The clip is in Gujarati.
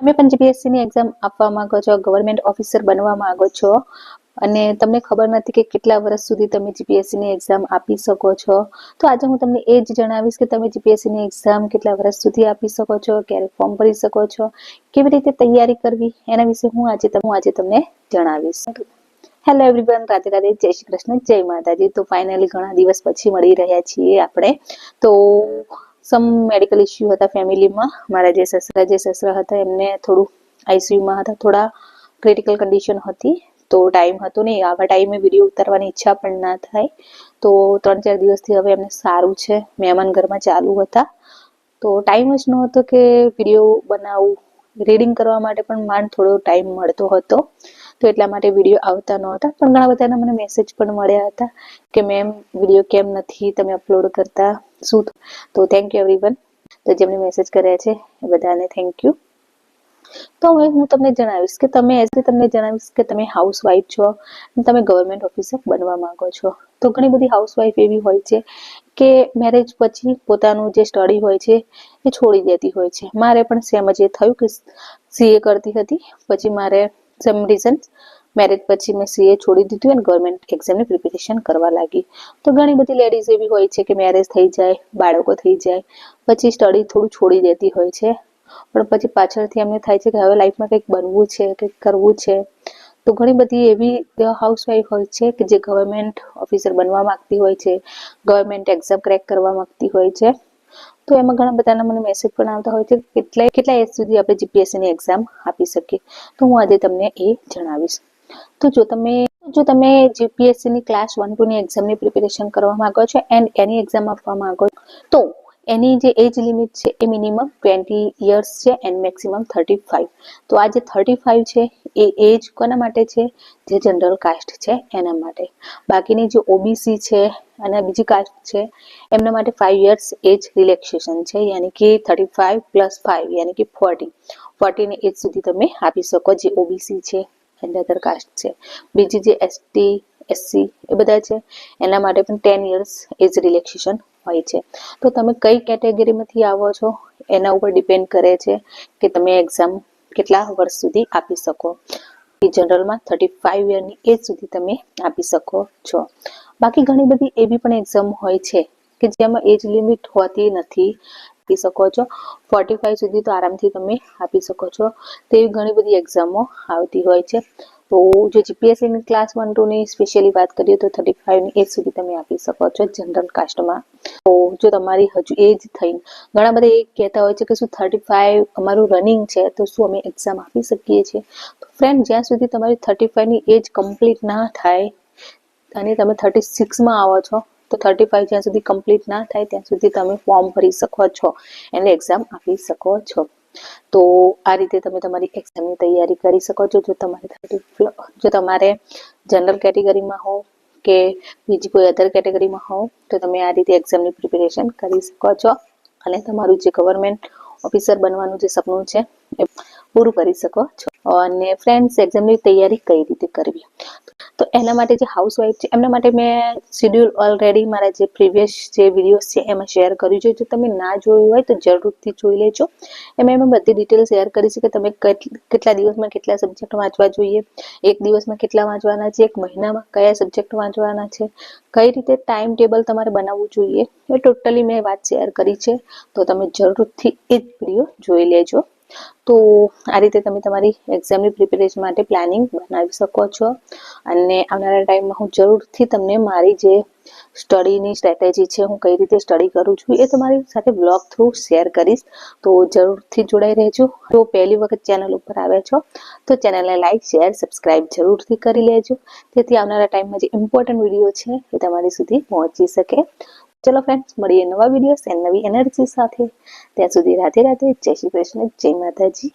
તમે પણ જીપીએસસી ની એક્ઝામ આપવા માંગો છો, ગવર્મેન્ટ ઓફિસર બનવા માંગો છો અને તમને ખબર નથી કે કેટલા વર્ષ સુધી તમે જીપીએસસી ની એક્ઝામ આપી શકો છો, તો આજે હું તમને એ જ જણાવીશ કે તમે જીપીએસસી ની એક્ઝામ કેટલા વર્ષ સુધી આપી શકો છો, ક્યારે ફોર્મ ભરી શકો છો, કેવી રીતે તૈયારી કરવી, એના વિશે હું આજે તમને જણાવીશ। હેલો એવરીવન, રાધે રાધે, જય શ્રી કૃષ્ણ, જય માતાજી। તો ફાઇનલી ઘણા દિવસ પછી મળી રહ્યા છીએ આપણે। તો સમ મેડિકલ ઇશ્યુ હતા ફેમિલીમાં। મારા જે સસરા હતા એમને થોડું આઈસીયુમાં હતા, થોડા ક્રિટિકલ કન્ડિશન હતી, તો ટાઈમ હતો નહીં, આવા ટાઈમે વિડીયો ઉતારવાની ઈચ્છા પણ ના થાય। તો 3-4 દિવસથી હવે એમને સારું છે, મહેમાન ઘરમાં ચાલુ હતા, તો ટાઈમ જ નહોતો કે વિડીયો બનાવું, રીડિંગ કરવા માટે પણ માંડ થોડો ટાઈમ મળતો હતો, તો એટલા માટે વિડીયો આવતા નહોતા। પણ ઘણા બધાના મને મેસેજ પણ મળ્યા હતા કે મેમ વિડીયો કેમ નથી તમે અપલોડ કરતા, શું? તો થેન્ક યુ એવરીવન, તો જેમને મેસેજ કર્યા છે એ બધાને થેન્ક યુ। તો હવે હું તમને જણાવીશ કે તમે હાઉસવાઈફ છો અને તમે ગવર્મેન્ટ ઓફિસર બનવા માંગો છો। તો ઘણી બધી હાઉસવાઈફ એવી હોય છે કે મેરેજ પછી પોતાનું જે સ્ટડી હોય છે એ છોડી દેતી હોય છે। મારે પણ સેમ જ એ થયું કે સીએ કરતી હતી, પછી મારે સમ રીઝન મેરેજ પછી મેં સીએ છોડી દીધું અને ગવર્મેન્ટ એક્ઝામની પ્રિપેરેશન કરવા લાગી। તો ઘણી બધી લેડીઝ એવી હોય છે કે મેરેજ થઈ જાય, બાળકો થઈ જાય, પછી સ્ટડી થોડું છોડી દેતી હોય છે, પણ પછી પાછળથી એમને થાય છે કે હવે લાઈફમાં કંઈક બનવું છે, કંઈક કરવું છે। તો ઘણી બધી એવી હાઉસવાઈફ હોય છે કે જે ગવર્મેન્ટ ઓફિસર બનવા માંગતી હોય છે, ગવર્મેન્ટ એક્ઝામ ક્રેક કરવા માંગતી હોય છે। તો એમાં ઘણા બધાના મને મેસેજ પણ આવતા હોય છે કે કેટલા એજ સુધી આપણે જીપીએસસી ની એક્ઝામ આપી શકીએ, તો હું આજે તમને એ જણાવીશ। તો જો તમે જીપીએસસી ની ક્લાસ 1-2 ની એક્ઝામની પ્રિપેરેશન કરવા માંગો છો એન્ડ એની એક્ઝામ આપવા માંગો છો, તો એની જે એજ લિમિટ છે એ મિનિમમ 20 યર્સ છે એન્ડ મેક્સિમમ 35। તો આ જે 35 છે એ એજ કોના માટે છે? જે જનરલ કાસ્ટ છે એના માટે। બાકીની જે ઓબીસી છે અને બીજી કાસ્ટ છે એમના માટે 5 યર્સ એજ રિલેક્સેશન છે, યાની કે 35 + 5 યાની કે 40 ની એજ સુધી તમે આપી શકો, જે ઓબીસી છે એન્ડ અધર કાસ્ટ છે। બીજી જે એસટી એસસી એ બધા છે એના માટે પણ 10 યર્સ એજ રિલેક્સેશન હોય છે। તો તમે કઈ કેટેગરીમાંથી આવો છો એના ઉપર ડિપેન્ડ કરે છે કે તમે એક્ઝામ કેટલા વર્ષ સુધી આપી શકો। જનરલમાં 35 યરની એજ સુધી તમે આપી શકો છો। બાકી ઘણી બધી એવી પણ એક્ઝામ હોય છે કે જેમાં એજ લિમિટ હોતી નથી, આપી શકો છો 45 સુધી તો આરામથી તમે આપી શકો છો। તેવી ઘણી બધી એક્ઝામો આવતી હોય છે। તો જો જીપીએસસી ની ક્લાસ 1-2 ની સ્પેશિયલી વાત કરીએ તો 35 ની એજ સુધી તમે આપી શકો છો જનરલ કાસ્ટમાં। તો જો તમારી હજુ એજ થઈ, ઘણા બધા એ કહેતા હોય છે કે શું 35 અમારું રનિંગ છે તો શું અમે એક્ઝામ આપી શકીએ છીએ? તો ફ્રેન્ડ, જ્યાં સુધી તમારી 35 ની એજ કમ્પ્લીટ ના થાય અને તમે 36માં આવો છો, તો 35 જ્યાં સુધી કમ્પ્લીટ ના થાય ત્યાં સુધી તમે ફોર્મ ભરી શકો છો અને એક્ઝામ આપી શકો છો। તો આ રીતે તમે તમારી એક્ઝામની તૈયારી કરી શકો છો। જો તમારે જનરલ કેટેગરીમાં હો કે બીજી કોઈ અધર કેટેગરીમાં હો તો તમે આ રીતે એક્ઝામની પ્રિપેરેશન કરી શકો છો અને તમારું જે ગવર્મેન્ટ ઓફિસર બનવાનું જે સપનું છે એ પૂરું કરી શકો છો। અને ફ્રેન્ડ્સ, એક્ઝામની તૈયારી કઈ રીતે કરવી, તો એના માટે જે હાઉસવાઈફ છે એમના માટે મેં શેડ્યુલ ઓલરેડી મારા જે પ્રીવિયસ જે વિડીયોઝ છે એમાં શેર કર્યું છે। જો તમે ના જોયું હોય તો જરૂરથી જોઈ લેજો। એમાં બધી ડિટેલ શેર કરી છે કે તમે કેટલા દિવસમાં કેટલા સબ્જેક્ટ વાંચવા જોઈએ, એક દિવસમાં કેટલા વાંચવાના છે, એક મહિનામાં કયા સબ્જેક્ટ વાંચવાના છે, કઈ રીતે ટાઈમ ટેબલ તમારે બનાવવું જોઈએ, એ ટોટલી મેં વાત શેર કરી છે। તો તમે જરૂરથી એ જ વિડીયો જોઈ લેજો। તો આ રીતે તમે તમારી એક્ઝામની પ્રિપેરેશન માટે પ્લાનિંગ બનાવી શકો છો અને આવનારા ટાઈમમાં હું જરૂરથી તમને મારી જે સ્ટડીની સ્ટ્રેટેજી છે, હું કઈ રીતે સ્ટડી કરું છું, એ તમારી સાથે બ્લોગ થ્રુ શેર કરીશ। તો જરૂરથી જોડાઈ રહેજો। તો પહેલી વખત ચેનલ ઉપર આવ્યા છો તો ચેનલને લાઈક, શેર, સબસ્ક્રાઇબ જરૂરથી કરી લેજો, જેથી આવનારા ટાઈમમાં જે ઇમ્પોર્ટન્ટ વિડીયો છે એ તમારી સુધી પહોંચી શકે। ચલો ફ્રેન્ડ્સ, મળીએ નવા વિડીયો નવી એનર્જી સાથે। ત્યાં સુધી રાધે રાધે, જય શ્રી કૃષ્ણ, જય માતાજી।